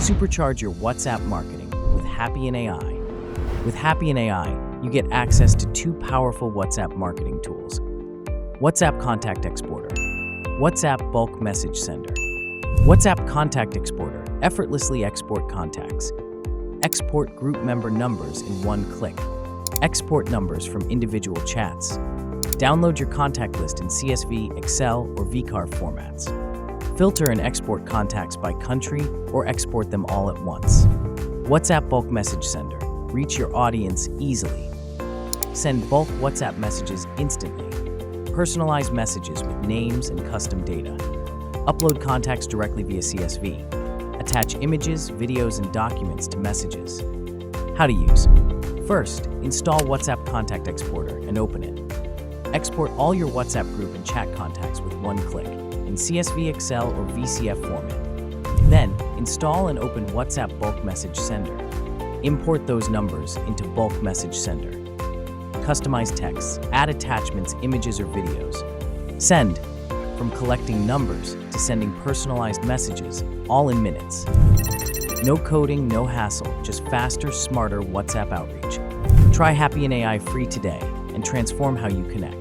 Supercharge your WhatsApp marketing with Happy and AI. With Happy and AI, you get access to two powerful WhatsApp marketing tools: WhatsApp Contact Exporter, WhatsApp Bulk Message Sender. WhatsApp Contact Exporter effortlessly export contacts. Export group member numbers in one click. Export numbers from individual chats. Download your contact list in CSV, Excel, or vCard formats. Filter and export contacts by country or export them all at once. WhatsApp Bulk Message Sender. Reach your audience easily. Send bulk WhatsApp messages instantly. Personalize messages with names and custom data. Upload contacts directly via CSV. Attach images, videos, and documents to messages. How to use. First, install WhatsApp Contact Exporter and open it. Export all your WhatsApp group and chat contacts with one click in CSV, Excel, or VCF format. Then, install and open WhatsApp Bulk Message Sender. Import those numbers into Bulk Message Sender. Customize texts, add attachments, images, or videos. Send, from collecting numbers to sending personalized messages, all in minutes. No coding, no hassle, just faster, smarter WhatsApp outreach. Try Happy and AI free today and transform how you connect.